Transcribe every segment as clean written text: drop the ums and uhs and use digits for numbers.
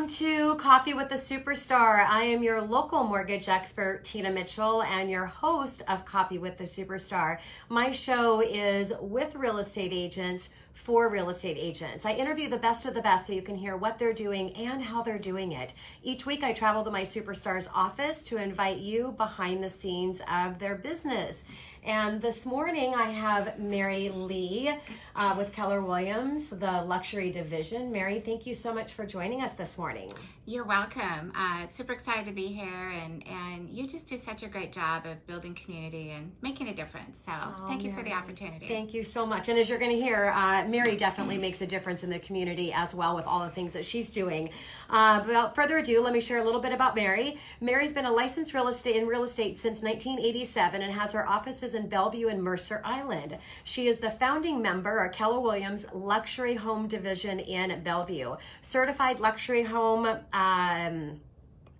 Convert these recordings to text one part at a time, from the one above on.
Welcome to Coffee with the Superstar. I am your local mortgage expert, Tina Mitchell, and your host of Coffee with the Superstar. My show is with real estate agents for real estate agents. I interview the best of the best so you can hear what they're doing and how they're doing it. Each week I travel to my superstar's office to invite you behind the scenes of their business. And this morning I have Mary Lee with Keller Williams, the luxury division. Mary, thank you so much for joining us this morning. You're welcome. Super excited to be here, and you just do such a great job of building community and making a difference. So thank you for the opportunity. Thank you so much. And as you're going to hear, Mary definitely makes a difference in the community as well with all the things that she's doing. Without further ado, let me share a little bit about Mary. Mary's been a licensed real estate since 1987 and has her offices in Bellevue and Mercer Island. She is the founding member of Keller Williams Luxury Home Division in Bellevue. Certified luxury home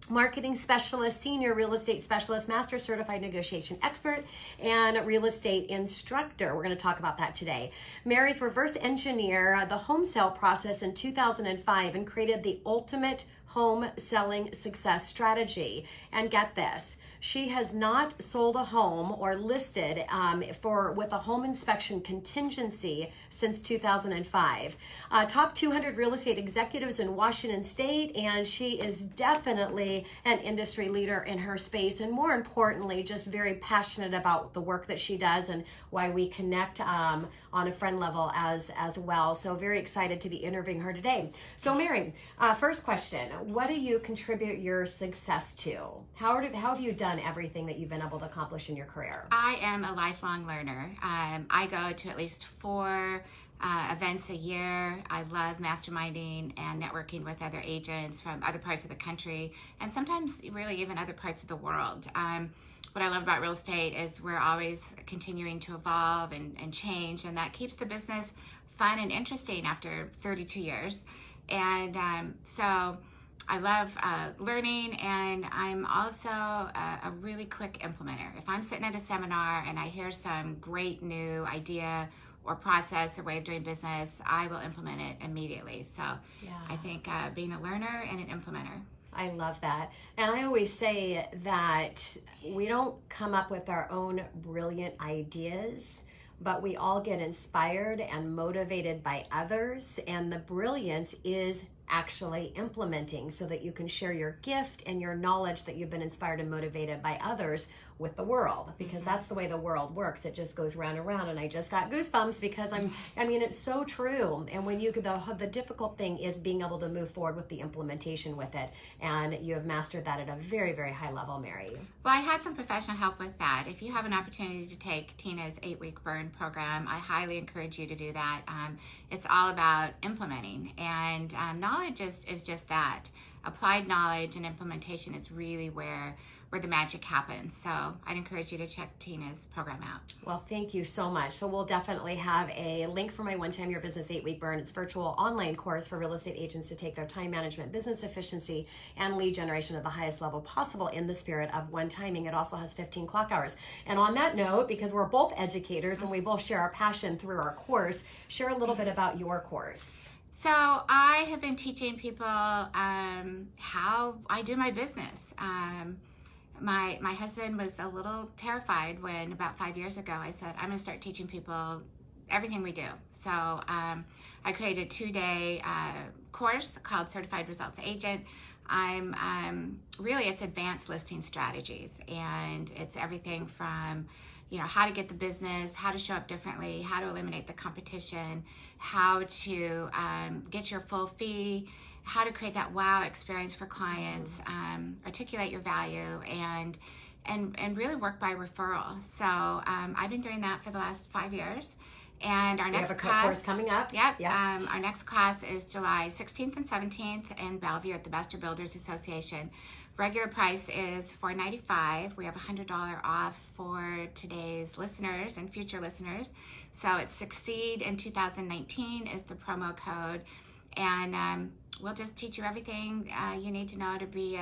marketing specialist, senior real estate specialist, master certified negotiation expert, and real estate instructor. We're going to talk about that today. Mary's reverse engineered the home sale process in 2005 and created the ultimate home selling success strategy. And get this, she has not sold a home or listed with a home inspection contingency since 2005. Top 200 real estate executives in Washington State, and she is definitely an industry leader in her space, and more importantly, just very passionate about the work that she does and why we connect on a friend level as well. So very excited to be interviewing her today. So Mary, first question, what do you contribute your success to? How have you done everything that you've been able to accomplish in your career? I am a lifelong learner. I go to at least 4 events a year. I love masterminding and networking with other agents from other parts of the country and sometimes really even other parts of the world. What I love about real estate is we're always continuing to evolve and change, and that keeps the business fun and interesting after 32 years. And so I love learning, and I'm also a really quick implementer. If I'm sitting at a seminar and I hear some great new idea or process or way of doing business, I will implement it immediately. So yeah. I think being a learner and an implementer. I love that. And I always say that we don't come up with our own brilliant ideas, but we all get inspired and motivated by others. And the brilliance is actually implementing so that you can share your gift and your knowledge that you've been inspired and motivated by others with the world, because that's the way the world works. It just goes round and round, and I just got goosebumps because it's so true. And when the difficult thing is being able to move forward with the implementation with it, and you have mastered that at a very, very high level, Mary. Well, I had some professional help with that. If you have an opportunity to take Tina's 8-week burn program, I highly encourage you to do that. It's all about implementing, and knowledge is just that. Applied knowledge and implementation is really where the magic happens. So I'd encourage you to check Tina's program out. Well, thank you so much. So we'll definitely have a link for my One Time Your Business 8-week burn. It's virtual online course for real estate agents to take their time management, business efficiency, and lead generation at the highest level possible in the spirit of one timing. It also has 15 clock hours. And on that note, because we're both educators and we both share our passion through our course, share a little bit about your course. So I have been teaching people how I do my business. My husband was a little terrified when about 5 years ago I said, I'm going to start teaching people everything we do. So I created a 2-day course called Certified Results Agent. It's advanced listing strategies, and it's everything from how to get the business, how to show up differently, how to eliminate the competition, how to get your full fee, how to create that wow experience for clients, articulate your value, and really work by referral. So I've been doing that for the last 5 years. And our next course coming up. Yep. Our next class is July 16th and 17th in Bellevue at the Master Builders Association. Regular price is $495. We have $100 off for today's listeners and future listeners. So it's Succeed in 2019 is the promo code. And we'll just teach you everything you need to know to be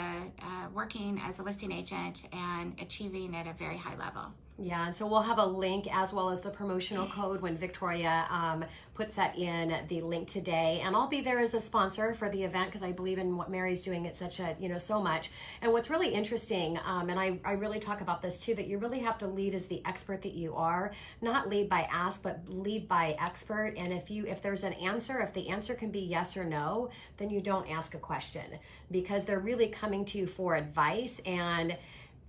working as a listing agent and achieving at a very high level. Yeah, and so we'll have a link as well as the promotional code when Victoria puts that in the link today. And I'll be there as a sponsor for the event because I believe in what Mary's doing. It's such a, so much. And what's really interesting, and I really talk about this too, that you really have to lead as the expert that you are, not lead by ask, but lead by expert. And if there's an answer, if the answer can be yes or no, then you don't ask a question because they're really coming to you for advice, and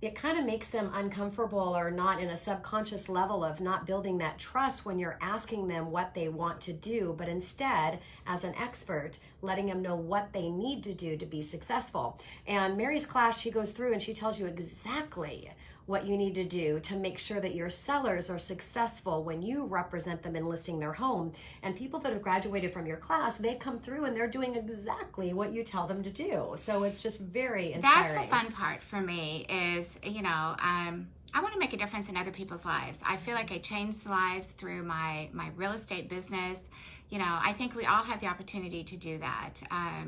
it kind of makes them uncomfortable or not in a subconscious level of not building that trust when you're asking them what they want to do, but instead, as an expert, letting them know what they need to do to be successful. And Mary's class, she goes through and she tells you exactly what you need to do to make sure that your sellers are successful when you represent them in listing their home. And people that have graduated from your class, they come through and they're doing exactly what you tell them to do. So it's just very inspiring. That's the fun part for me is, I want to make a difference in other people's lives. I feel like I changed lives through my real estate business. I think we all have the opportunity to do that.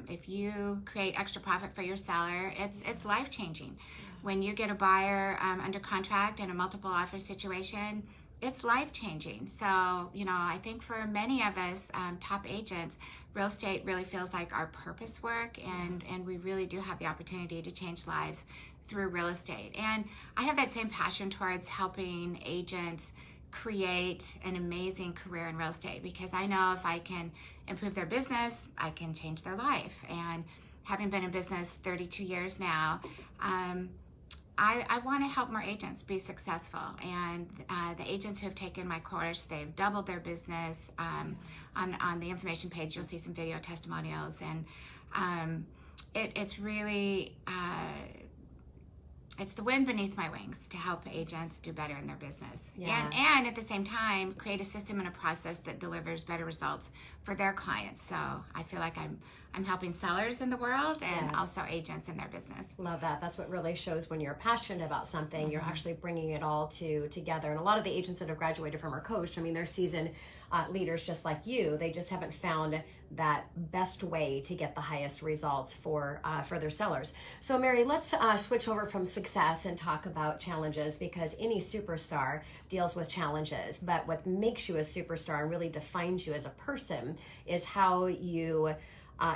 If you create extra profit for your seller, it's life-changing. When you get a buyer under contract in a multiple offer situation, it's life-changing. So, I think for many of us top agents, real estate really feels like our purpose work, and we really do have the opportunity to change lives through real estate. And I have that same passion towards helping agents create an amazing career in real estate, because I know if I can improve their business, I can change their life. And having been in business 32 years now, I want to help more agents be successful. And the agents who have taken my course, they've doubled their business. On the information page, you'll see some video testimonials. And it's really, it's the wind beneath my wings to help agents do better in their business. Yeah. And at the same time, create a system and a process that delivers better results for their clients. So I feel like I'm helping sellers in the world and also agents in their business. Love that. That's what really shows when you're passionate about something, Mm-hmm. you're actually bringing it all together. And a lot of the agents that have graduated from our coach, they're seasoned leaders just like you. They just haven't found that best way to get the highest results for their sellers. So Mary, let's switch over from success and talk about challenges, because any superstar deals with challenges. But what makes you a superstar and really defines you as a person is how you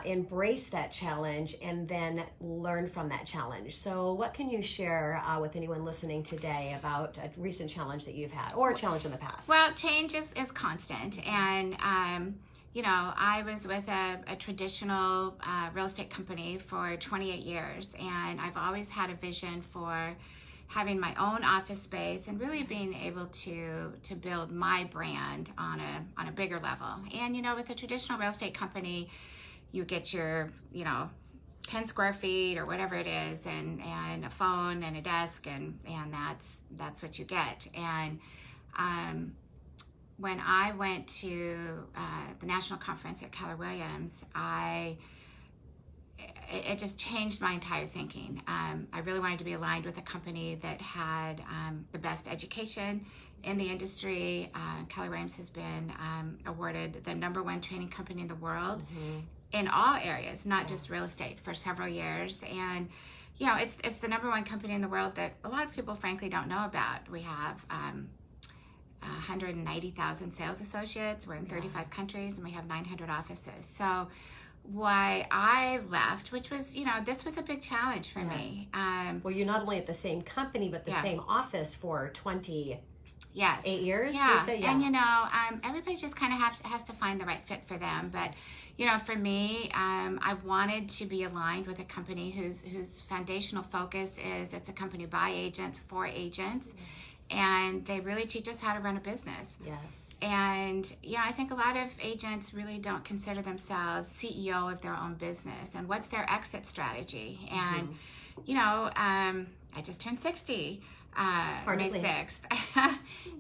embrace that challenge and then learn from that challenge. So what can you share with anyone listening today about a recent challenge that you've had or a challenge in the past? Well, change is constant. And, I was with a traditional real estate company for 28 years. And I've always had a vision for having my own office space and really being able to build my brand on a bigger level. And, with a traditional real estate company, you get your, 10 square feet or whatever it is, and a phone and a desk, and that's what you get. And when I went to the national conference at Keller Williams, it just changed my entire thinking. I really wanted to be aligned with a company that had the best education in the industry. Keller Williams has been awarded the #1 training company in the world. Mm-hmm. In all areas, not just real estate, for several years. And, it's the #1 company in the world that a lot of people, frankly, don't know about. We have 190,000 sales associates. We're in 35 countries, and we have 900 offices. So why I left, which was, this was a big challenge for me. Well, you're not only at the same company, but the same office for 8 years. Yeah. You say? Yeah. And, everybody just kind of has to find the right fit for them. But, for me, I wanted to be aligned with a company whose foundational focus is it's a company by agents, for agents. Mm-hmm. And they really teach us how to run a business. Yes. And, I think a lot of agents really don't consider themselves CEO of their own business. And what's their exit strategy? And, I just turned 60. May 6th.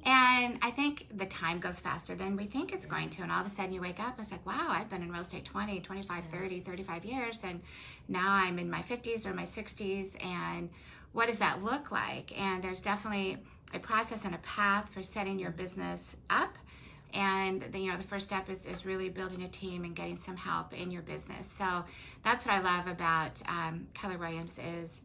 And I think the time goes faster than we think it's going to. And all of a sudden you wake up, it's like, wow, I've been in real estate 20, 25, 30, 35 years. And now I'm in my 50s or my 60s. And what does that look like? And there's definitely a process and a path for setting your business up. And the first step is really building a team and getting some help in your business. So that's what I love about Keller Williams is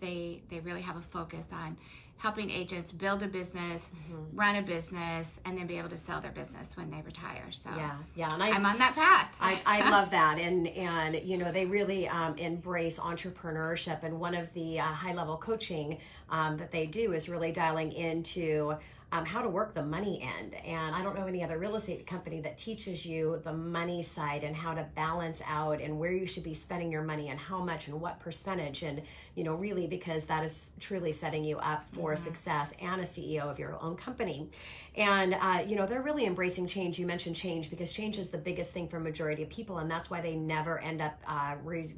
they really have a focus on helping agents build a business, run a business, and then be able to sell their business when they retire. So and I'm on that path. I love that, and they really embrace entrepreneurship, and one of the high level coaching that they do is really dialing into how to work the money end. And I don't know any other real estate company that teaches you the money side and how to balance out and where you should be spending your money and how much and what percentage. And, really, because that is truly setting you up for success and a CEO of your own company. And, they're really embracing change. You mentioned change because change is the biggest thing for a majority of people. And that's why they never end up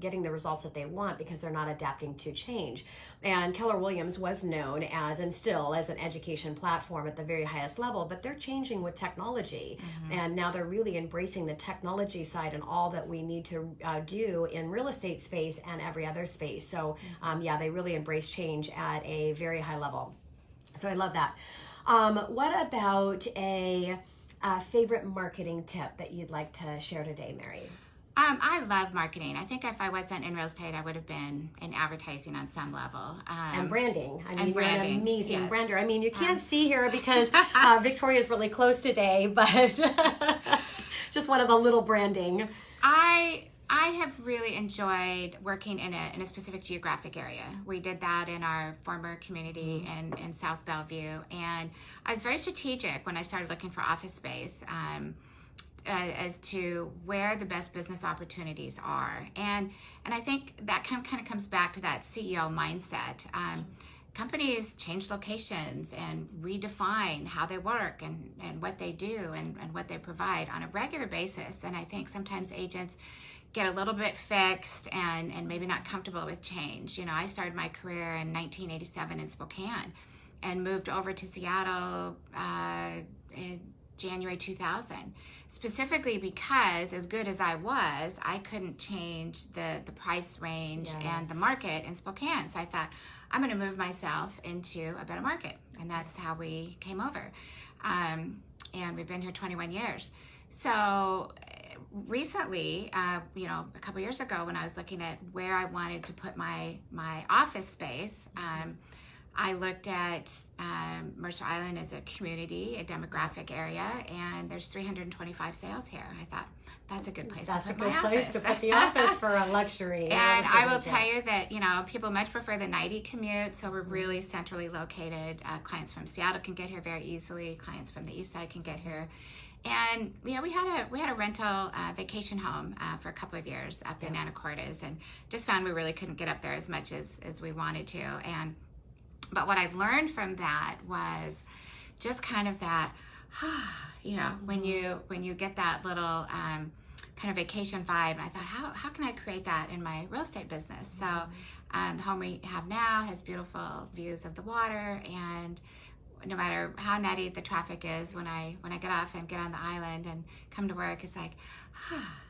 getting the results that they want, because they're not adapting to change. And Keller Williams was known as, and still as, an education platform at the very highest level, but they're changing with technology. And now they're really embracing the technology side and all that we need to do in real estate space and every other space. So they really embrace change at a very high level. So I love that. What about a favorite marketing tip that you'd like to share today, Mary? I love marketing. I think if I wasn't in real estate, I would have been in advertising on some level. And branding. I mean, you're an branding, amazing yes. brander. I mean, you can't see here because Victoria's really close today, but just one of the little branding. I have really enjoyed working in a specific geographic area. We did that in our former community in South Bellevue, and I was very strategic when I started looking for office space. As to where the best business opportunities are. And I think that kind of comes back to that CEO mindset. Companies change locations and redefine how they work and what they do and what they provide on a regular basis. And I think sometimes agents get a little bit fixed and maybe not comfortable with change. I started my career in 1987 in Spokane and moved over to Seattle in January 2000, specifically because, as good as I was, I couldn't change the price range and the market in Spokane. So I thought, I'm going to move myself into a better market. And that's how we came over. And we've been here 21 years. So recently, a couple years ago, when I was looking at where I wanted to put my office space, I looked at Mercer Island as a community, a demographic area, and there's 325 sales here. I thought, that's a good place to put my office. That's a good place to put the office for a luxury. And I will tell you that, people much prefer the 90 commute, so we're really centrally located. Clients from Seattle can get here very easily. Clients from the east side can get here. And we had a rental vacation home for a couple of years up in Anacortes, and just found we really couldn't get up there as much as we wanted to. But what I learned from that was just kind of that, when you get that little kind of vacation vibe. And I thought, how can I create that in my real estate business? So the home we have now has beautiful views of the water, and no matter how nutty the traffic is, when I get off and get on the island and come to work, it's like,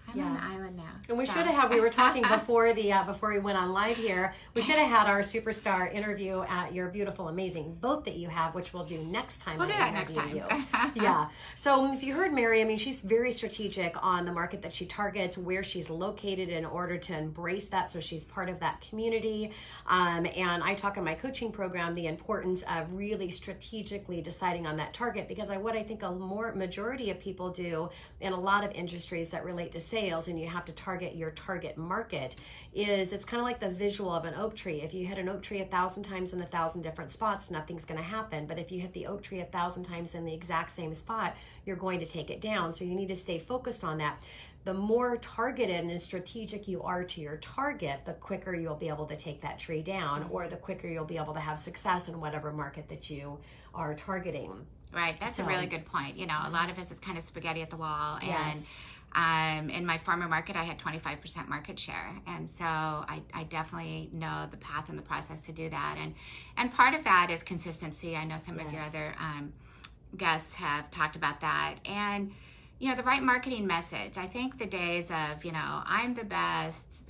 I'm on the island now. And we should have had, we were talking before we went on live here, we should have had our superstar interview at your beautiful, amazing boat that you have, which we'll do next time. We'll do that next time. Yeah. So if you heard Mary, I mean, she's very strategic on the market that she targets, where she's located in order to embrace that, so she's part of that community. And I talk in my coaching program the importance of really strategically deciding on that target, because what I think a majority of people do in a lot of industries that relate to sales, and you have to target your target market, is it's kind of like the visual of an oak tree. If you hit an oak tree 1,000 times in 1,000 different spots, nothing's going to happen. But if you hit the oak tree 1,000 times in the exact same spot, you're going to take it down. So you need to stay focused on that. The more targeted and strategic you are to your target, the quicker you'll be able to take that tree down, or the quicker you'll be able to have success in whatever market that you are targeting. Right, that's a really good point. A lot of us is kind of spaghetti at the wall. Yes. And in my former market, I had 25% market share. And so I definitely know the path and the process to do that. And part of that is consistency. I know some of your other guests have talked about that. And, the right marketing message. I think the days of, I'm the best,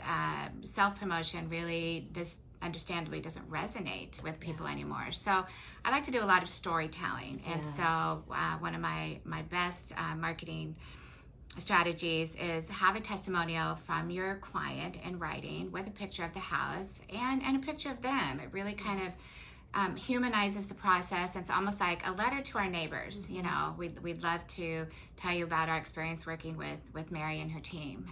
self-promotion really understandably doesn't resonate with people anymore. So I like to do a lot of storytelling. And so one of my best marketing strategies is have a testimonial from your client in writing with a picture of the house and a picture of them. It really kind of humanizes the process. It's almost like a letter to our neighbors. You know, we'd love to tell you about our experience working with Mary and her team.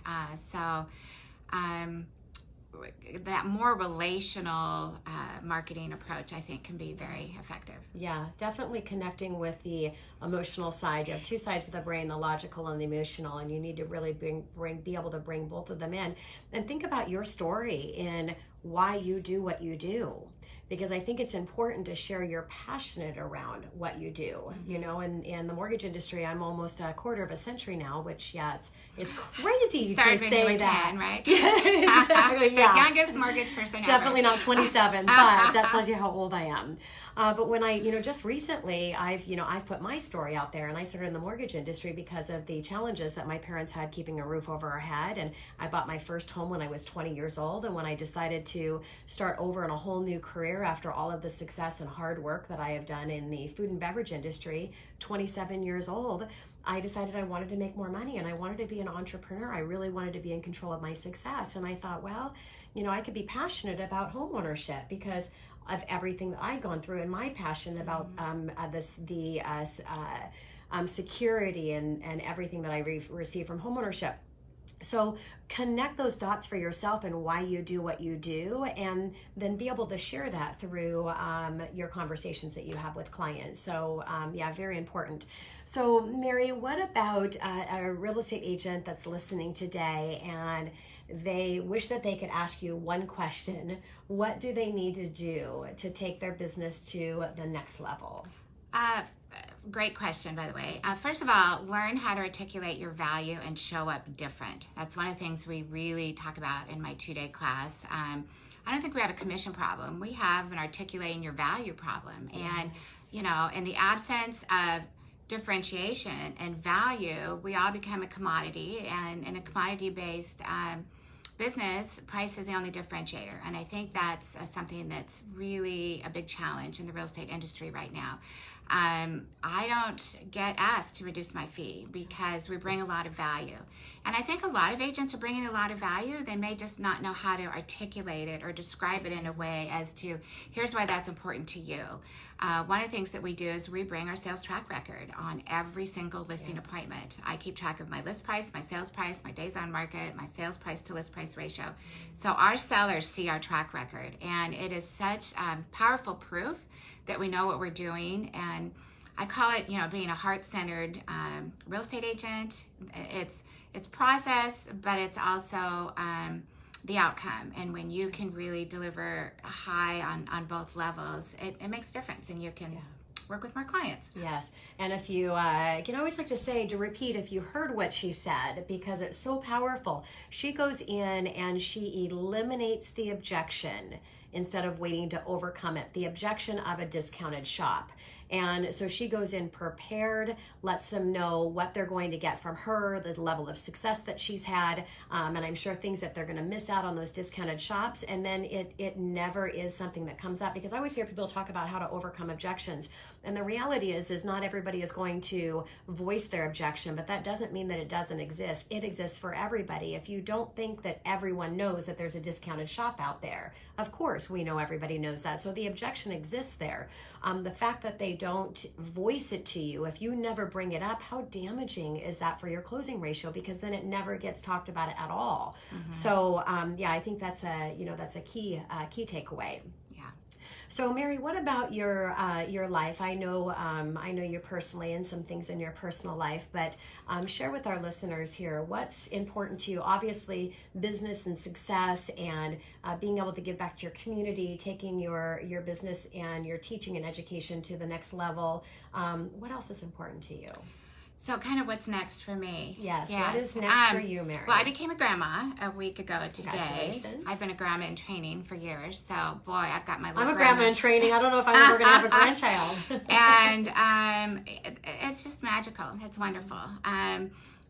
That more relational marketing approach, I think, can be very effective. Yeah, definitely connecting with the emotional side. You have two sides of the brain, the logical and the emotional, and you need to really be able to bring both of them in. And think about your story and why you do what you do. Because I think it's important to share you're passionate around what you do. You know, in the mortgage industry, I'm almost a quarter of a century now, which, yeah, it's crazy to say that. 10, right? Exactly, yeah. The youngest mortgage person Definitely ever. not 27, but that tells you how old I am. But when I, just recently, I've put my story out there, and I started in the mortgage industry because of the challenges that my parents had keeping a roof over our head. And I bought my first home when I was 20 years old. And when I decided to start over in a whole new career after all of the success and hard work that I have done in the food and beverage industry, 27 years old, I decided I wanted to make more money and I wanted to be an entrepreneur. I really wanted to be in control of my success. And I thought, well, I could be passionate about home ownership because of everything that I'd gone through and my passion about security and everything that I receive from home ownership. So connect those dots for yourself and why you do what you do, and then be able to share that through your conversations that you have with clients. So very important. So Mary, what about a real estate agent that's listening today and they wish that they could ask you one question? What do they need to do to take their business to the next level? Great question, by the way. First of all, learn how to articulate your value and show up different. That's one of the things we really talk about in my 2-day class. I don't think we have a commission problem. We have an articulating your value problem. And, in the absence of differentiation and value, we all become a commodity. And in a commodity-based business, price is the only differentiator. And I think that's something that's really a big challenge in the real estate industry right now. I don't get asked to reduce my fee because we bring a lot of value. And I think a lot of agents are bringing a lot of value. They may just not know how to articulate it or describe it in a way as to, here's why that's important to you. One of the things that we do is we bring our sales track record on every single listing appointment. I keep track of my list price, my sales price, my days on market, my sales price to list price ratio. So our sellers see our track record, and it is such powerful proof that we know what we're doing. And I call it, being a heart-centered real estate agent. It's process, but it's also the outcome. And when you can really deliver high on both levels, it makes a difference, and you can work with more clients. Yes. And if you can always like to repeat if you heard what she said, because it's so powerful. She goes in and she eliminates the objection instead of waiting to overcome it, the objection of a discounted shop. And so she goes in prepared, lets them know what they're going to get from her, the level of success that she's had, and I'm sure things that they're going to miss out on those discounted shops. And then it never is something that comes up, because I always hear people talk about how to overcome objections. And the reality is not everybody is going to voice their objection, but that doesn't mean that it doesn't exist. It exists for everybody. If you don't think that everyone knows that there's a discounted shop out there, of course we know everybody knows that. So the objection exists there. The fact that they don't voice it to you, if you never bring it up, how damaging is that for your closing ratio? Because then it never gets talked about it at all. Mm-hmm. So I think that's a key takeaway. So Mary, what about your life? I know you personally and some things in your personal life, but share with our listeners here what's important to you. Obviously, business and success, and being able to give back to your community, taking your business and your teaching and education to the next level. What else is important to you? So kind of what's next for me. Yes. What is next for you, Mary? Well, I became a grandma a week ago today. Congratulations. I've been a grandma in training for years. So, boy, I've got my little I'm a grandma in training. I don't know if I'm ever going to have a grandchild. And it's just magical. It's wonderful.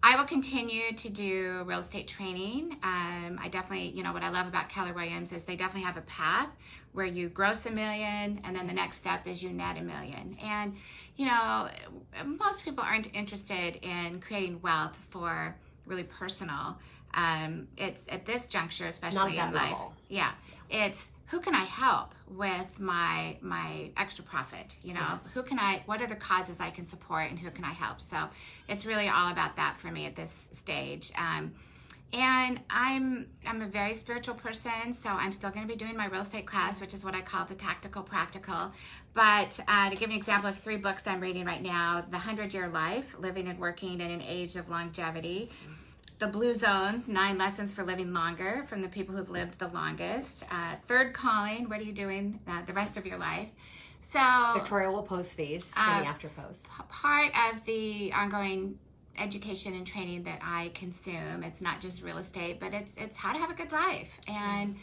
I will continue to do real estate training. I definitely, what I love about Keller Williams is they definitely have a path where you gross $1 million, and then the next step is you net $1 million. And, most people aren't interested in creating wealth for really personal. It's at this juncture, especially in life. Yeah. It's who can I help with my extra profit? What are the causes I can support, and who can I help? So it's really all about that for me at this stage. And I'm a very spiritual person, so I'm still going to be doing my real estate class, which is what I call the tactical practical. But to give you an example of 3 books I'm reading right now: The 100-Year Life, Living and Working in an Age of Longevity; The Blue Zones, 9 Lessons for Living Longer from the people who've lived the longest; Third Calling, What are you doing the rest of your life? So Victoria will post these in the after post. Part of the ongoing education and training that I consume, it's not just real estate, but it's how to have a good life. And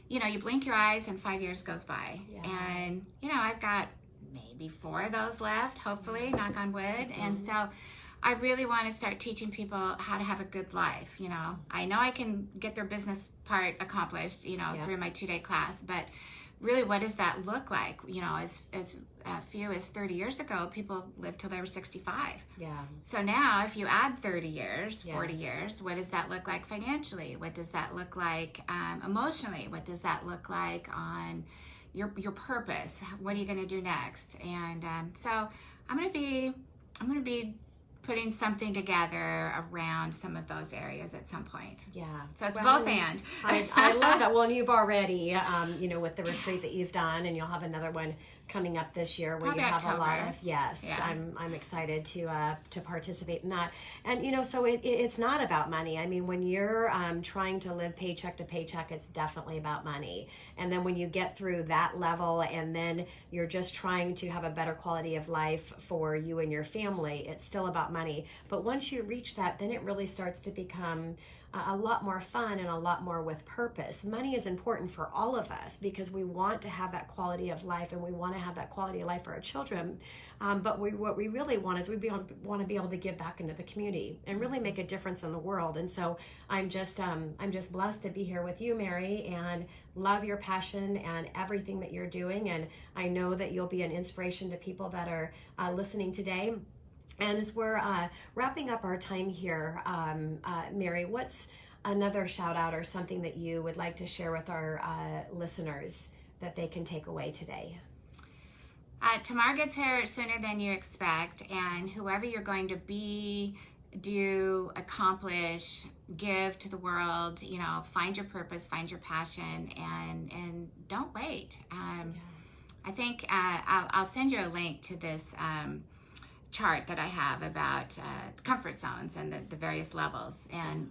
you blink your eyes and 5 years goes by. And I've got maybe 4 of those left, hopefully, knock on wood. And so I really want to start teaching people how to have a good life. I know I can get their business part accomplished, through my 2-day class, but really, what does that look like? As few as 30 years ago, people lived till they were 65. Yeah. So now, if you add 30 years, 40 years, what does that look like financially? What does that look like emotionally? What does that look like on your purpose? What are you going to do next? And so I'm going to be putting something together around some of those areas at some point. Yeah. So it's both and. I love that. Well, and you've already, with the retreat that you've done, and you'll have another one coming up this year where Probably you have October. a lot of, I'm excited to participate in that. And, so it's not about money. I mean, when you're trying to live paycheck to paycheck, it's definitely about money. And then when you get through that level, and then you're just trying to have a better quality of life for you and your family, it's still about money. But once you reach that, then it really starts to become a lot more fun and a lot more with purpose. Money is important for all of us because we want to have that quality of life, and we want to have that quality of life for our children. But what we really want is we want to be able to give back into the community and really make a difference in the world. And so I'm just blessed to be here with you, Mary, and love your passion and everything that you're doing. And I know that you'll be an inspiration to people that are listening today. And as we're wrapping up our time here, Mary, what's another shout out or something that you would like to share with our listeners that they can take away today? Tomorrow gets here sooner than you expect, and whoever you're going to be, do, accomplish, give to the world, find your purpose, find your passion, and don't wait. I think I'll send you a link to this chart that I have about comfort zones and the various levels. And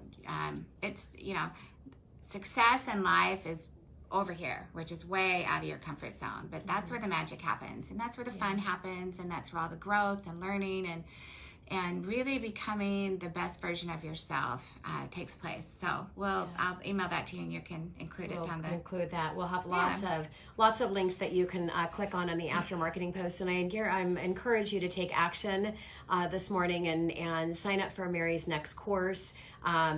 it's, success in life is over here, which is way out of your comfort zone. But that's where the magic happens, and that's where the fun happens, and that's where all the growth and learning and really becoming the best version of yourself takes place. So I'll email that to you, and you can include it down there. We'll include that. We'll have lots of links that you can click on the after marketing post. And I encourage you to take action this morning and sign up for Mary's next course,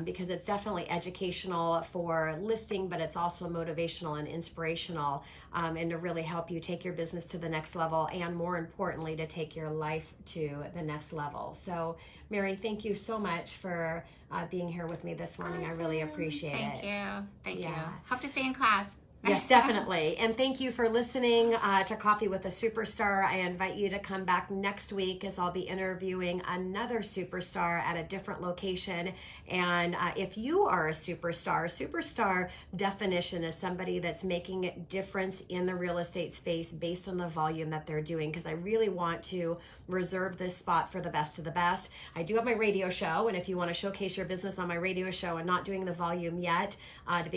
because it's definitely educational for listing, but it's also motivational and inspirational, and to really help you take your business to the next level, and more importantly, to take your life to the next level. So, Mary, thank you so much for being here with me this morning. Awesome. I really appreciate it. Thank you. Yeah. Hope to see you in class. Yes, definitely. And thank you for listening to Coffee with a Superstar. I invite you to come back next week, as I'll be interviewing another superstar at a different location. And if you are a superstar definition is somebody that's making a difference in the real estate space based on the volume that they're doing, because I really want to reserve this spot for the best of the best. I do have my radio show, and if you want to showcase your business on my radio show and not doing the volume yet to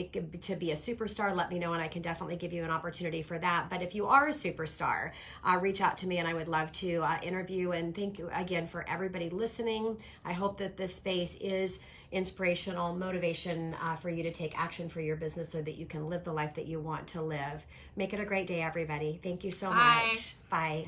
be a superstar, let me know, and I can definitely give you an opportunity for that. But if you are a superstar, reach out to me, and I would love to interview. And thank you again for everybody listening. I hope that this space is inspirational motivation for you to take action for your business so that you can live the life that you want to live. Make it a great day, everybody. Thank you so much. Bye.